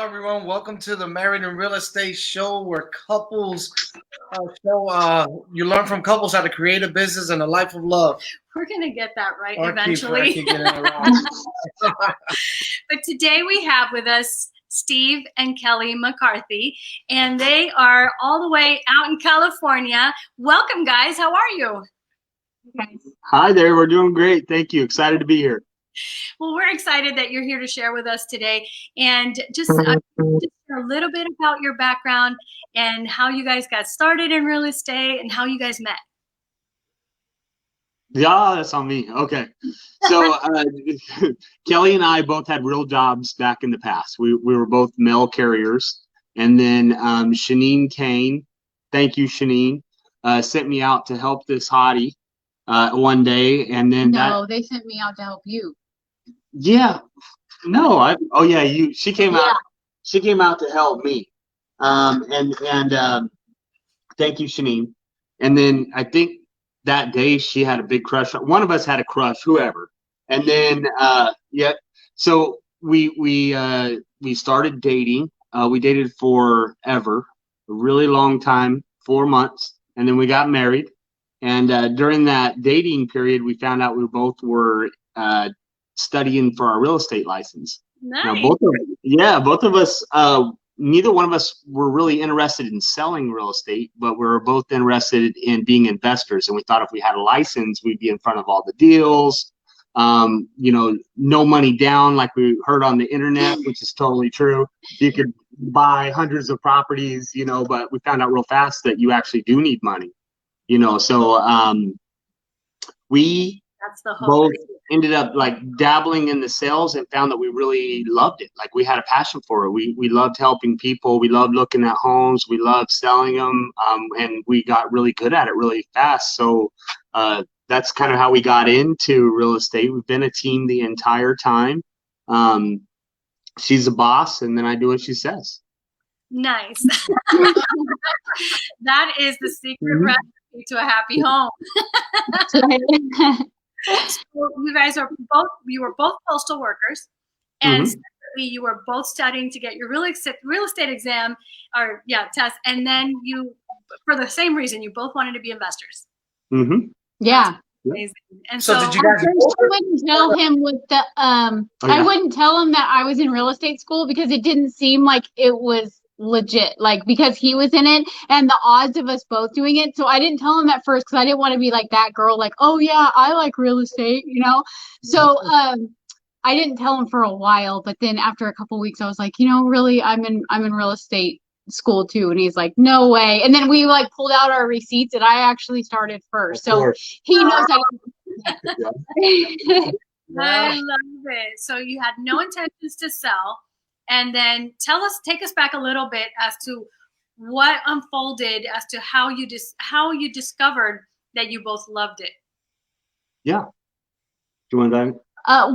everyone. Welcome to the Married in Real Estate show, where couples you learn from couples how to create a business and a life of love. We're gonna get that right Or eventually. keep getting it wrong. But today we have with us Steve and Kelly McCarthy, and they are all the way out in California. Welcome, guys. How are you? Hi there. We're doing great. Thank you. Excited to be here. Well, we're excited that you're here to share with us today, and just a little bit about your background and how you guys got started in real estate and how you guys met. Yeah, that's on me. Okay. So Kelly and I both had real jobs back in the past. We were both mail carriers. And then Shanine Kane, thank you, Shanine, sent me out to help this hottie one day. And then they sent me out to help you. Yeah. No, she came out. She came out to help me. And thank you, Shanine. And then I think that day she had a big crush. One of us had a crush, whoever. And then so we started dating. We dated forever, a really long time, 4 months, and then we got married. And during that dating period, we found out we both were studying for our real estate license. Nice. Now, both of us, neither one of us were really interested in selling real estate, but we were both interested in being investors. And we thought if we had a license, we'd be in front of all the deals. No money down, like we heard on the internet, which is totally true. You could buy hundreds of properties, but we found out real fast that you actually do need money, so we both ended up like dabbling in the sales and found that we really loved it. Like we had a passion for it. We loved helping people. We loved looking at homes. We loved selling them. And we got really good at it really fast. So that's kind of how we got into real estate. We've been a team the entire time. She's a boss, and then I do what she says. Nice. That is the secret recipe to a happy home. So you guys were both postal workers, and separately you were both studying to get your real estate exam test, and then you, for the same reason, you both wanted to be investors. Yeah. Amazing. And So did you guys? I wouldn't tell him I wouldn't tell him that I was in real estate school because it didn't seem like it was legit, like because he was in it and the odds of us both doing it. So I didn't tell him at first because I didn't want to be like that girl, like, oh yeah, I like real estate, So I didn't tell him for a while, but then after a couple weeks, I was like, really, I'm in real estate school too. And he's like, no way. And then we like pulled out our receipts, and I actually started first, so he knows that. I love it. So you had no intentions to sell. And then take us back a little bit as to what unfolded as to how you discovered that you both loved it. Yeah. Do you want to dive?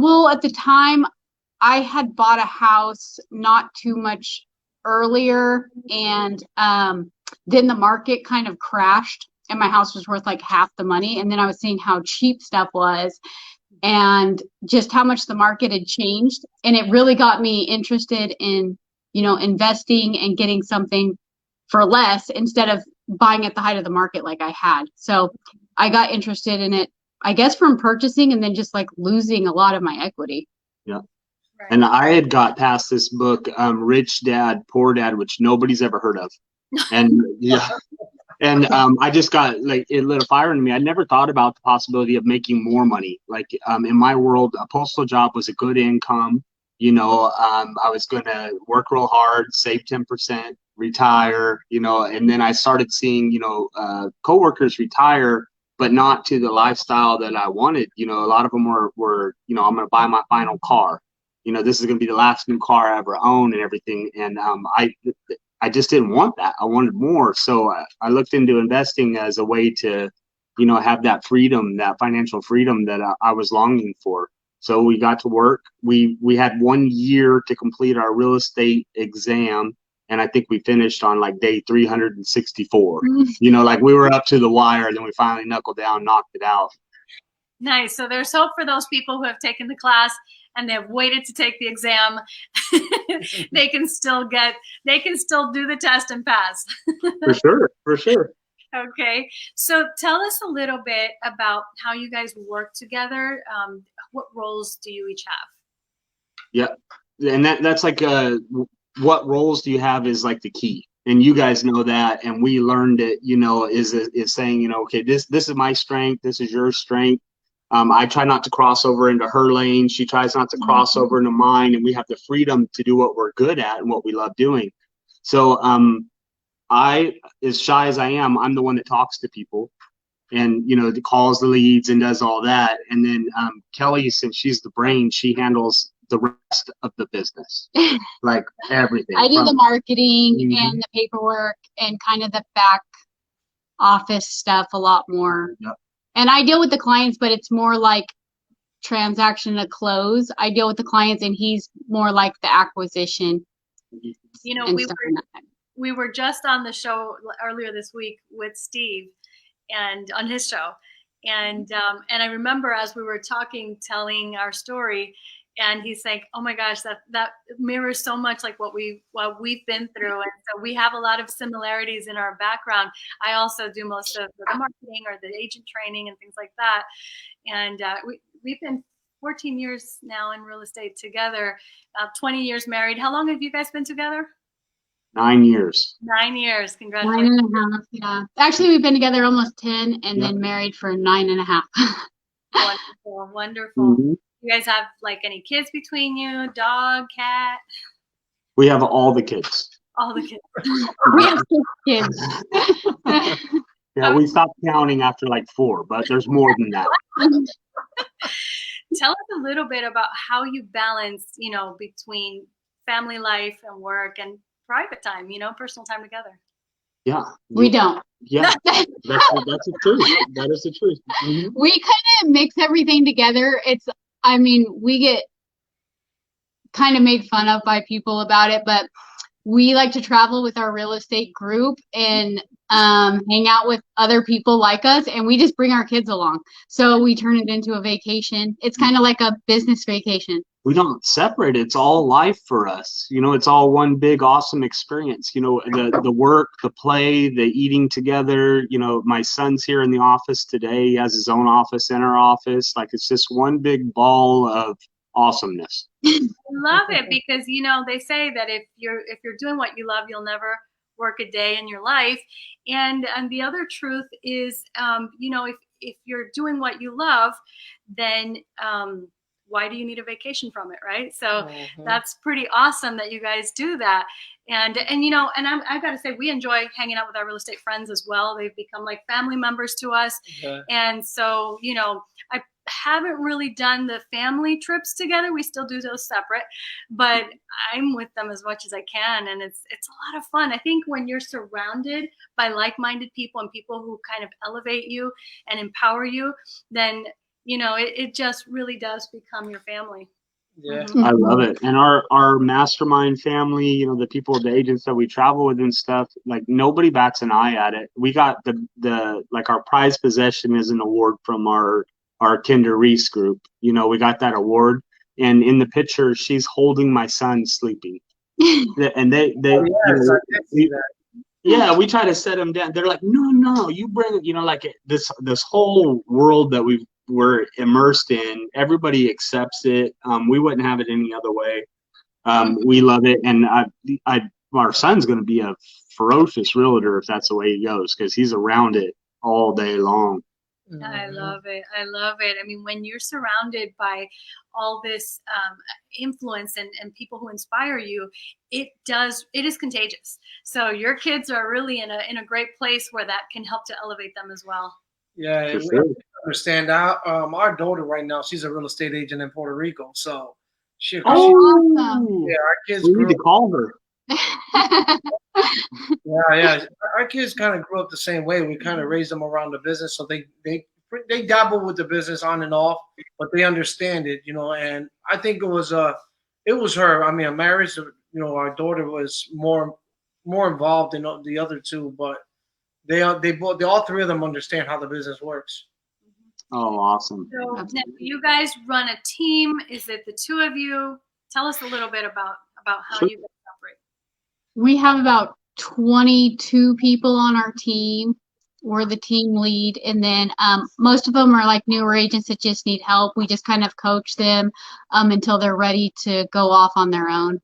Well, at the time, I had bought a house not too much earlier, and then the market kind of crashed, and my house was worth like half the money. And then I was seeing how cheap stuff was, and just how much the market had changed. And it really got me interested in, investing and getting something for less instead of buying at the height of the market like I had. So I got interested in it, I guess, from purchasing and then just like losing a lot of my equity. Yeah. Right. And I had got past this book, Rich Dad, Poor Dad, which nobody's ever heard of. And And I just got, like, it lit a fire in me. I never thought about the possibility of making more money. Like, in my world, a postal job was a good income. I was going to work real hard, save 10%, retire, and then I started seeing, coworkers retire, but not to the lifestyle that I wanted. A lot of them were I'm going to buy my final car. This is going to be the last new car I ever own and everything. And I just didn't want that. I wanted more. So I looked into investing as a way to, have that freedom, that financial freedom that I was longing for. So we got to work. We had 1 year to complete our real estate exam. And I think we finished on like day 364. Like we were up to the wire, and then we finally knuckled down, knocked it out. Nice. So there's hope for those people who have taken the class and they've waited to take the exam, they can still do the test and pass. For sure, for sure. Okay, so tell us a little bit about how you guys work together. What roles do you each have? Yeah, and that's like what roles do you have is like the key, and you guys know that, and we learned it. Is saying, okay, this is my strength, this is your strength. I try not to cross over into her lane. She tries not to cross over into mine, and we have the freedom to do what we're good at and what we love doing. So, I, as shy as I am, I'm the one that talks to people and, that calls the leads and does all that. And then Kelly, since she's the brain, she handles the rest of the business, like everything. I do the marketing and the paperwork and kind of the back office stuff a lot more. Yep. And I deal with the clients, but it's more like transaction to close. I deal with the clients, and he's more like the acquisition. We were just on the show earlier this week with Steve, and on his show, and I remember as we were talking, telling our story, and he's like, "Oh my gosh, that mirrors so much like what we've been through," and so we have a lot of similarities in our background. I also do most of the marketing or the agent training and things like that, and we've been 14 years now in real estate together, 20 years married. How long have you guys been together? 9 years. 9 years. Congratulations. 9.5. Yeah. Actually, we've been together almost 10, and then married for 9.5. Wonderful, wonderful. Mm-hmm. You guys have like any kids between you? Dog, cat? We have all the kids. All the kids. We have 6 kids. Yeah, we stopped counting after like 4, but there's more than that. Tell us a little bit about how you balance, between family life and work and private time, personal time together. Yeah. We don't. Yeah. That's the truth. That is the truth. Mm-hmm. We kind of mix everything together. We get kind of made fun of by people about it, but we like to travel with our real estate group and hang out with other people like us, and we just bring our kids along. So we turn it into a vacation. It's kind of like a business vacation. We don't separate. It's all life for us. It's all one big awesome experience. The work, the play, the eating together. My son's here in the office today. He has his own office in our office. Like, it's just one big ball of awesomeness. I love it, because they say that if you're doing what you love, you'll never work a day in your life. And the other truth is, if you're doing what you love, then why do you need a vacation from it, right? So that's pretty awesome that you guys do that. And I've got to say, we enjoy hanging out with our real estate friends as well. They've become like family members to us. Okay. And so, I haven't really done the family trips together. We still do those separate, but I'm with them as much as I can. And it's a lot of fun. I think when you're surrounded by like-minded people and people who kind of elevate you and empower you, then it just really does become your family. Yeah, I love it. And our mastermind family, the people, the agents that we travel with and stuff, like, nobody bats an eye at it. We got the like, our prized possession is an award from our Kinder Reese group. We got that award, and in the picture, she's holding my son sleeping, and they we try to set them down. They're like, no, you bring it. Like, this whole world that we're immersed in, everybody accepts it. We wouldn't have it any other way. We love it, and our son's going to be a ferocious realtor if that's the way he goes, because he's around it all day long. I love it. I love it. I mean, when you're surrounded by all this influence and people who inspire you, it is contagious. So your kids are really in a great place where that can help to elevate them as well. Yeah, we understand. Our daughter right now, she's a real estate agent in Puerto Rico. So awesome. Our kids we need to call her. Yeah. Our kids kind of grew up the same way. We kind of raised them around the business, so they dabble with the business on and off, but they understand it, And I think it was her. I mean, a marriage. Our daughter was more involved than the other two, but all three of them understand how the business works. Oh, awesome. So now Absolutely. you guys run a team. Is it the two of you? Tell us a little bit about how Sure. you guys operate. We have about 22 people on our team. We're the team lead, and then most of them are like newer agents that just need help. We just kind of coach them until they're ready to go off on their own.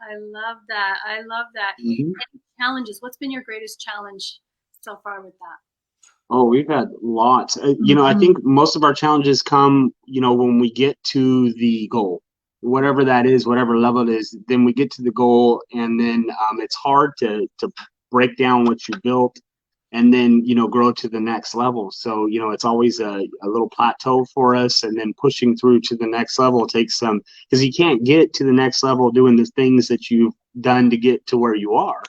I love that. I love that. Mhm. Any challenges? What's been your greatest challenge so far with that? Oh, we've had lots. I think most of our challenges come, when we get to the goal, whatever that is, whatever level it is, then we get to the goal, and then it's hard to break down what you built and then, grow to the next level. So, it's always a little plateau for us, and then pushing through to the next level takes some, because you can't get to the next level doing the things that you've done to get to where you are.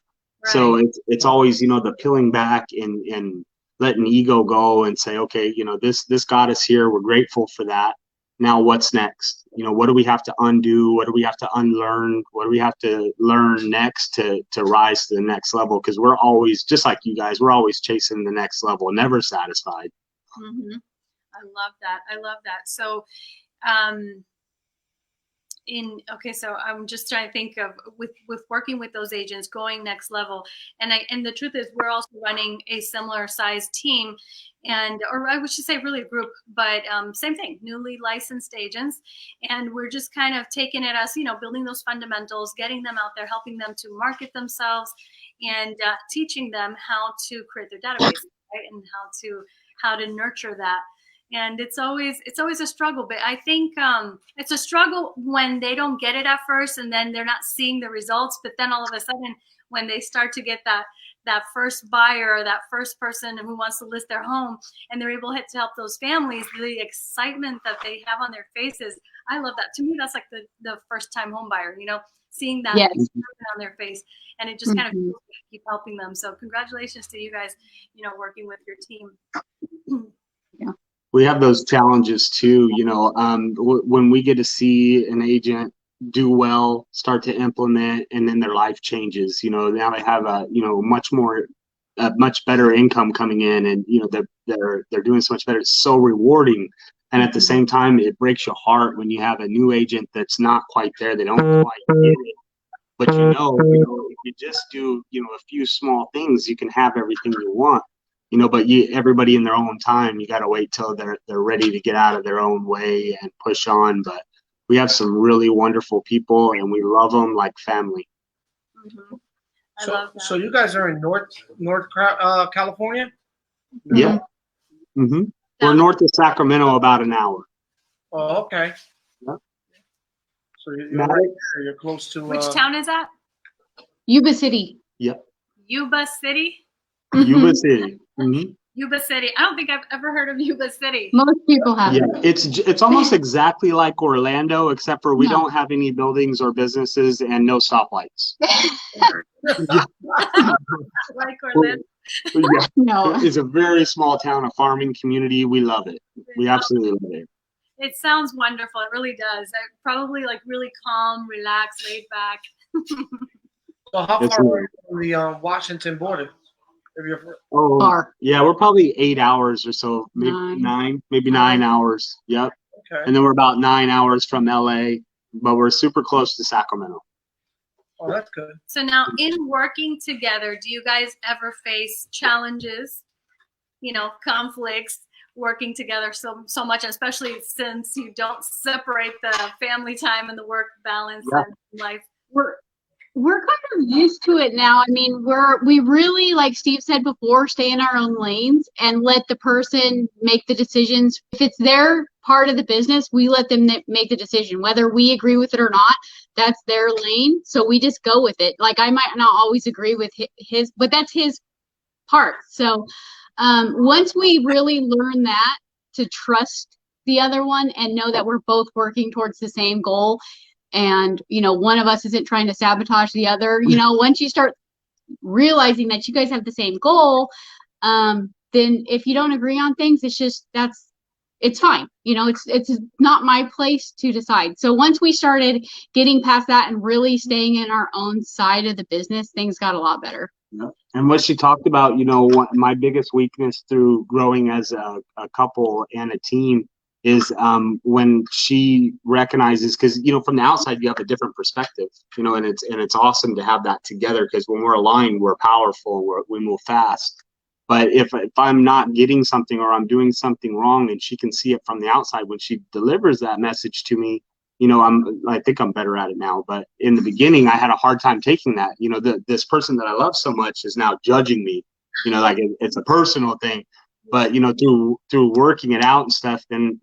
Right. So it's always, the peeling back and letting ego go and say, okay, this got us here. We're grateful for that. Now what's next? What do we have to undo? What do we have to unlearn? What do we have to learn next to rise to the next level? Because we're always, just like you guys, we're always chasing the next level, never satisfied. Mm-hmm. I love that. I love that. So, so I'm just trying to think of with working with those agents, going next level, and the truth is we're also running a similar size team, or I should say really a group, but same thing, newly licensed agents, and we're just kind of taking it as building those fundamentals, getting them out there, helping them to market themselves, and teaching them how to create their database, right, and how to nurture that. And it's always a struggle, but I think it's a struggle when they don't get it at first, and then they're not seeing the results. But then all of a sudden, when they start to get that first buyer or that first person who wants to list their home, and they're able to help those families, the excitement that they have on their faces, I love that. To me, that's like the first time home buyer, seeing that Yes. excitement on their face, and it just kind of Mhm. keep helping them. So congratulations to you guys, working with your team. We have those challenges too, when we get to see an agent do well, start to implement, and then their life changes. Now they have a much better income coming in, and they're doing so much better. It's so rewarding, and at the same time, it breaks your heart when you have a new agent that's not quite there. They don't quite get it, but if you just do a few small things, you can have everything you want. But everybody in their own time, you got to wait till they're ready to get out of their own way and push on. But we have some really wonderful people, and we love them like family. Mm-hmm. I love that. So you guys are in North California? Yeah. Mm-hmm. We're north of Sacramento, about an hour. Oh, okay. Yep. So you're right there. You're close to. Which town is that? Yuba City. Yep. Yuba City. Yuba City. Mm-hmm. Yuba City. I don't think I've ever heard of Yuba City. Most people have. Yeah, it's almost exactly like Orlando, except for we don't have any buildings or businesses and no stoplights. Like Orlando. Yeah. No. It's a very small town, a farming community. We love it. We absolutely love it. It sounds wonderful. It really does. Probably like really calm, relaxed, laid back. So how far are you from the Washington border? Far. Yeah, we're probably 8 hours or so, maybe nine hours. Yep. Okay. And then we're about 9 hours from LA, but we're super close to Sacramento. Oh, that's good. So now, in working together, do you guys ever face challenges, conflicts, working together so much, especially since you don't separate the family time and the work balance and life? We're kind of used to it now. I mean, we really, like Steve said before, stay in our own lanes and let the person make the decisions. If it's their part of the business, we let them make the decision. Whether we agree with it or not, that's their lane. So we just go with it. Like, I might not always agree with his, but that's his part. So once we really learn that, to trust the other one and know that we're both working towards the same goal, and one of us isn't trying to sabotage the other, once you start realizing that you guys have the same goal, then if you don't agree on things, it's fine. It's not my place to decide. So once we started getting past that and really staying in our own side of the business, things got a lot better. Yep. And what she talked about, my biggest weakness through growing as a couple and a team is when she recognizes, because from the outside you have a different perspective, and it's awesome to have that together, because when we're aligned, we're powerful, we move fast. But if I'm not getting something or I'm doing something wrong, and she can see it from the outside, when she delivers that message to me, I think I'm better at it now. But in the beginning, I had a hard time taking that. This person that I love so much is now judging me. Like it's a personal thing. But through working it out and stuff, then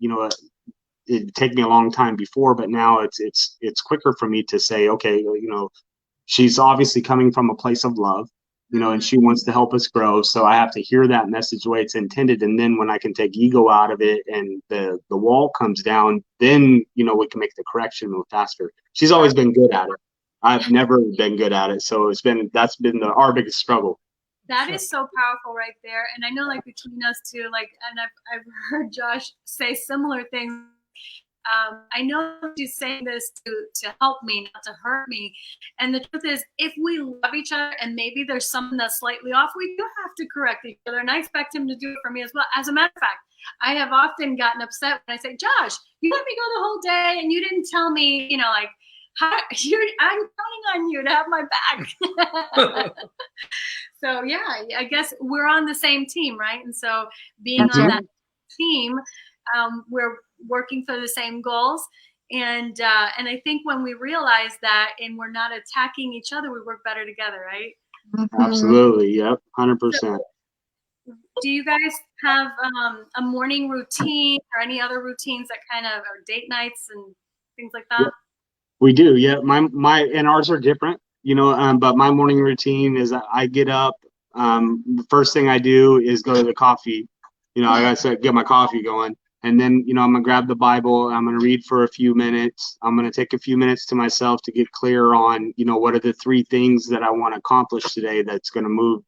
it'd take me a long time before, but now it's quicker for me to say, okay, she's obviously coming from a place of love. And she wants to help us grow. So I have to hear that message the way it's intended. And then when I can take ego out of it and the wall comes down, then, we can make the correction move faster. She's always been good at it. I've never been good at it. So that's been our biggest struggle. That is so powerful right there. And I know like between us two, and I've heard Josh say similar things. I know she's saying this to help me, not to hurt me. And the truth is, if we love each other and maybe there's something that's slightly off, we do have to correct each other. And I expect him to do it for me as well. As a matter of fact, I have often gotten upset when I say, Josh, you let me go the whole day and you didn't tell me, I'm counting on you to have my back. So yeah, I guess we're on the same team, right? And so being on that team, we're working for the same goals, and I think when we realize that and we're not attacking each other, we work better together, right? Absolutely. Yep. 100%. So, do you guys have a morning routine or any other routines that kind of are date nights and things like that? Yep. We do. Yeah. My and ours are different, but my morning routine is I get up. The first thing I do is go to the coffee. I gotta get my coffee going. And then, I'm going to grab the Bible. I'm going to read for a few minutes. I'm going to take a few minutes to myself to get clear on, what are the 3 things that I want to accomplish today that's going to move,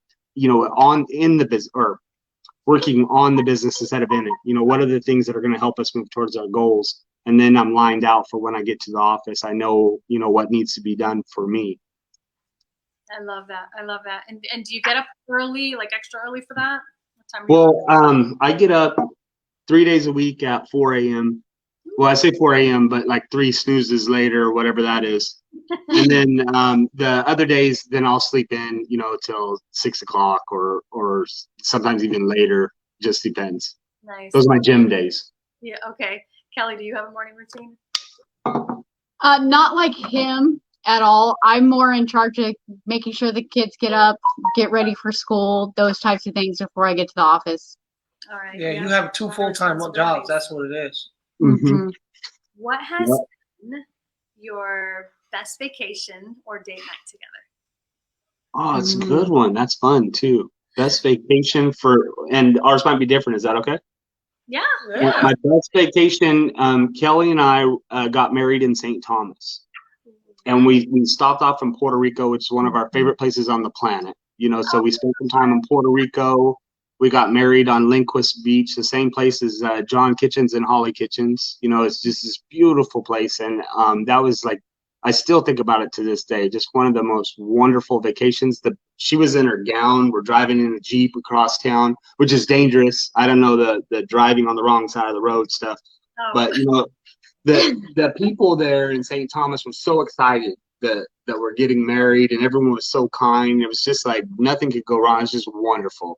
on in the business, or working on the business instead of in it. What are the things that are going to help us move towards our goals? And then I'm lined out for when I get to the office. I know, what needs to be done for me. I love that. And do you get up early, like extra early for that? What time I get up 3 days a week at 4 a.m. Well, I say 4 a.m., but like 3 snoozes later, whatever that is. And then the other days, then I'll sleep in, till 6 o'clock or sometimes even later. Just depends. Nice. Those are my gym days. Yeah. Okay. Kelly, do you have a morning routine? Not like him at all. I'm more in charge of making sure the kids get up, get ready for school, those types of things before I get to the office. All right. Yeah, you have 2 full-time jobs. That's what it is. Mm-hmm. What has been your best vacation or date night together? Oh, it's a good one. That's fun too. Best vacation and ours might be different. Is that okay? Yeah. My best vacation, Kelly and I got married in St. Thomas. And we stopped off in Puerto Rico, which is one of our favorite places on the planet. So we spent some time in Puerto Rico. We got married on Linquist Beach, the same place as John Kitchens and Holly Kitchens. It's just this beautiful place. And that was I still think about it to this day. Just one of the most wonderful vacations. She was in her gown. We're driving in a Jeep across town, which is dangerous. I don't know the driving on the wrong side of the road stuff. Oh. But, the people there in St. Thomas were so excited that we're getting married, and everyone was so kind. It was just nothing could go wrong. It was just wonderful.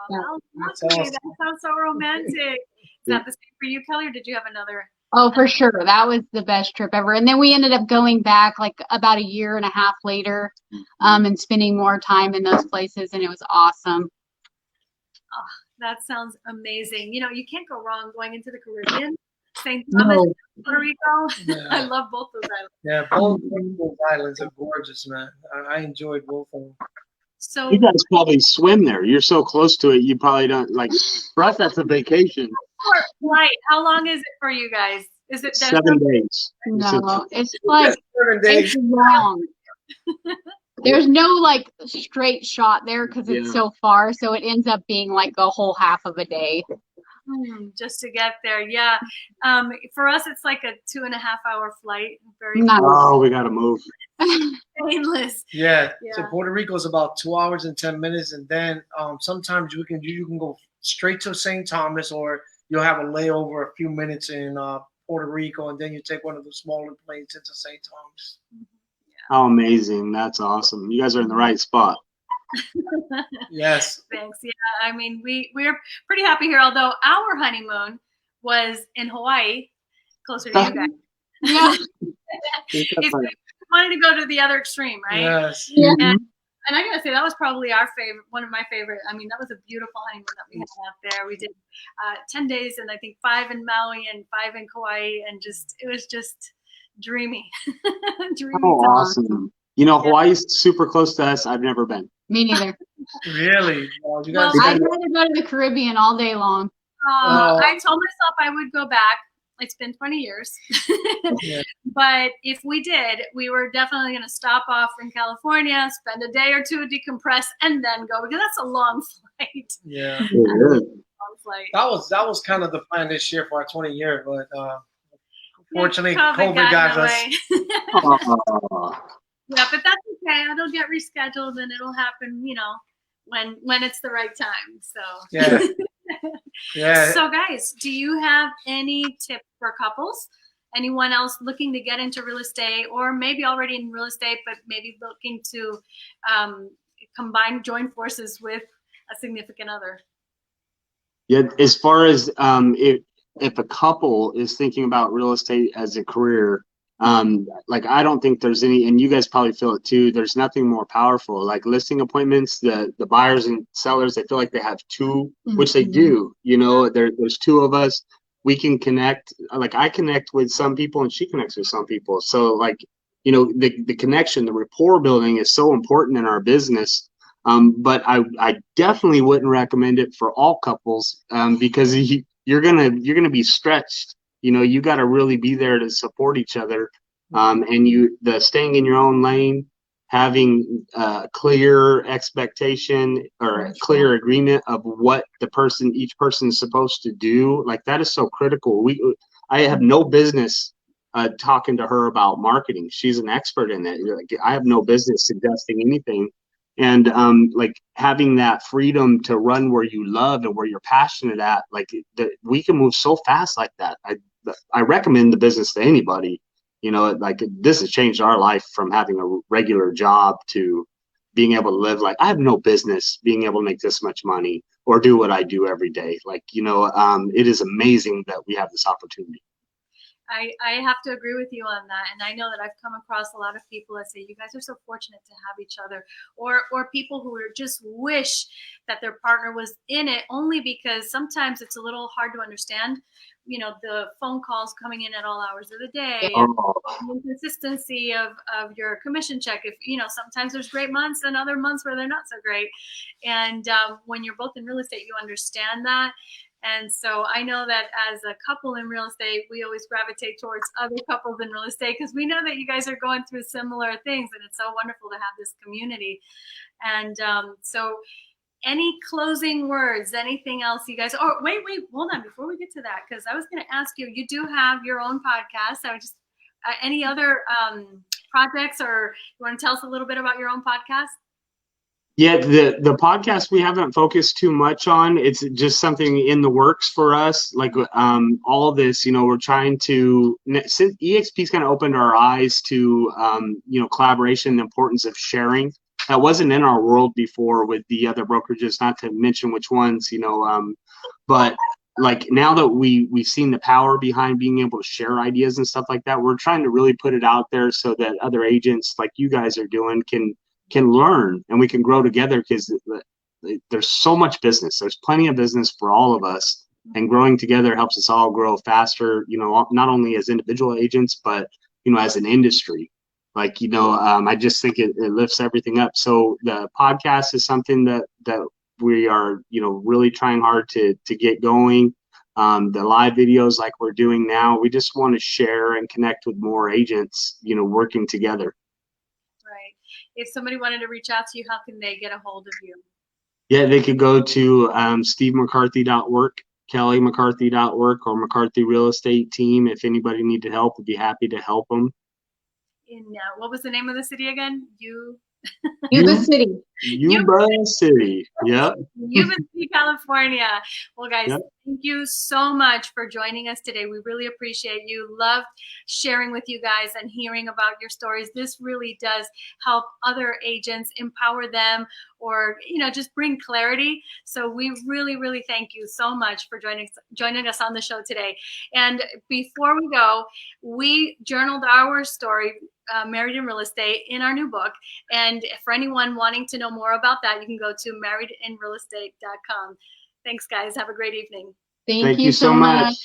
Oh, that's awesome. That sounds so romantic. Is that the same for you, Kelly, or did you have another? Oh, for sure. That was the best trip ever. And then we ended up going back about a year and a half later, and spending more time in those places, and it was awesome. Oh, that sounds amazing. You can't go wrong going into the Caribbean. St. Thomas, Puerto Rico. Yeah. I love both those islands. Yeah, both those islands are gorgeous, man. I enjoyed both of them. So you guys probably swim there. You're so close to it. You probably don't for us. That's a vacation. Right. How long is it for you guys? Is it 7 days? No, it's 7 days. It's long. There's no straight shot there because it's so far. So it ends up being a whole half of a day. Just to get there. Yeah. For us, it's a 2.5 hour flight. Nice. Oh, we got to move. Painless. Yeah. Yeah. So Puerto Rico is about 2 hours and 10 minutes, and then sometimes you can go straight to St. Thomas, or you'll have a layover a few minutes in Puerto Rico, and then you take one of the smaller planes into St. Thomas. How amazing. That's awesome. You guys are in the right spot. Yes. Thanks. Yeah, I mean, we're pretty happy here, although our honeymoon was in Hawaii, closer to you guys. Yeah. If you wanted to go to the other extreme, right? Yes. Yeah. And I gotta say, that was probably our favorite, one of my favorite. I mean, that was a beautiful honeymoon that we had out there. We did 10 days, and I think 5 in Maui and 5 in Kauai, and it was just dreamy. Dreamy. Oh, awesome. You know, Hawaii's super close to us. I've never been. Me neither. Really? Well, you guys. I'd rather go to the Caribbean all day long. I told myself I would go back. It's been 20 years. Yeah. But if we did, we were definitely going to stop off in California, spend a day or two, decompress, and then go, because that's a long flight. Yeah. Long flight. That was kind of the plan this year for our 20-year, but unfortunately, Yeah, COVID got us. Yeah, but that's okay. It'll get rescheduled, and it'll happen, when it's the right time. So Yeah. Yeah. So guys, do you have any tips for couples? Anyone else looking to get into real estate, or maybe already in real estate, but maybe looking to join forces with a significant other? Yeah, as far as if a couple is thinking about real estate as a career, like I don't think there's any, and you guys probably feel it too, there's nothing more powerful. Like listing appointments, the buyers and sellers, they feel like they have two, which they do. There's two of us. We can connect. Like I connect with some people and she connects with some people. So like, the connection, the rapport building is so important in our business. But I definitely wouldn't recommend it for all couples, because you're gonna be stretched. You got to really be there to support each other, and the staying in your own lane, having clear expectation or clear agreement of what each person is supposed to do. Like that is so critical. I have no business talking to her about marketing. She's an expert in it. Like, I have no business suggesting anything. And like having that freedom to run where you love and where you're passionate at, like we can move so fast like that. I recommend the business to anybody. Like this has changed our life from having a regular job to being able to live. Like I have no business being able to make this much money or do what I do every day. Like, it is amazing that we have this opportunity. I have to agree with you on that. And I know that I've come across a lot of people that say, you guys are so fortunate to have each other, or people who just wish that their partner was in it, only because sometimes it's a little hard to understand, the phone calls coming in at all hours of the day, and the inconsistency of your commission check. If, sometimes there's great months and other months where they're not so great. And when you're both in real estate, you understand that. And so I know that as a couple in real estate, we always gravitate towards other couples in real estate because we know that you guys are going through similar things, and it's so wonderful to have this community. And so any closing words, anything else you guys, wait, hold on, before we get to that, because I was going to ask you, you do have your own podcast. I would just, any other projects, or you want to tell us a little bit about your own podcast? Yeah, the podcast we haven't focused too much on. It's just something in the works for us. Like all this, we're trying to, since EXP's kind of opened our eyes to collaboration, the importance of sharing. That wasn't in our world before with the other brokerages, not to mention which ones, but like now that we've seen the power behind being able to share ideas and stuff like that, we're trying to really put it out there so that other agents like you guys are doing can learn, and we can grow together, because there's so much business. There's plenty of business for all of us, and growing together helps us all grow faster, not only as individual agents, but, as an industry. Like, I just think it lifts everything up. So the podcast is something that we are, really trying hard to get going. The live videos like we're doing now, we just want to share and connect with more agents, working together. Right. If somebody wanted to reach out to you, how can they get a hold of you? Yeah, they could go to stevemccarthy.work, kellymccarthy.work, or McCarthy Real Estate Team. If anybody needed help, we'd be happy to help them. what was the name of the city again? Yuba City. Yuba City. Yep. Yuba City, California. Well, guys, Yep. thank you so much for joining us today. We really appreciate you. Loved sharing with you guys and hearing about your stories. This really does help other agents, empower them, or just bring clarity. So we really, really thank you so much for joining us on the show today. And before we go, we journaled our story, Married in Real Estate, in our new book. And for anyone wanting to know more about that, you can go to marriedinrealestate.com. Thanks, guys. Have a great evening. Thank you so much.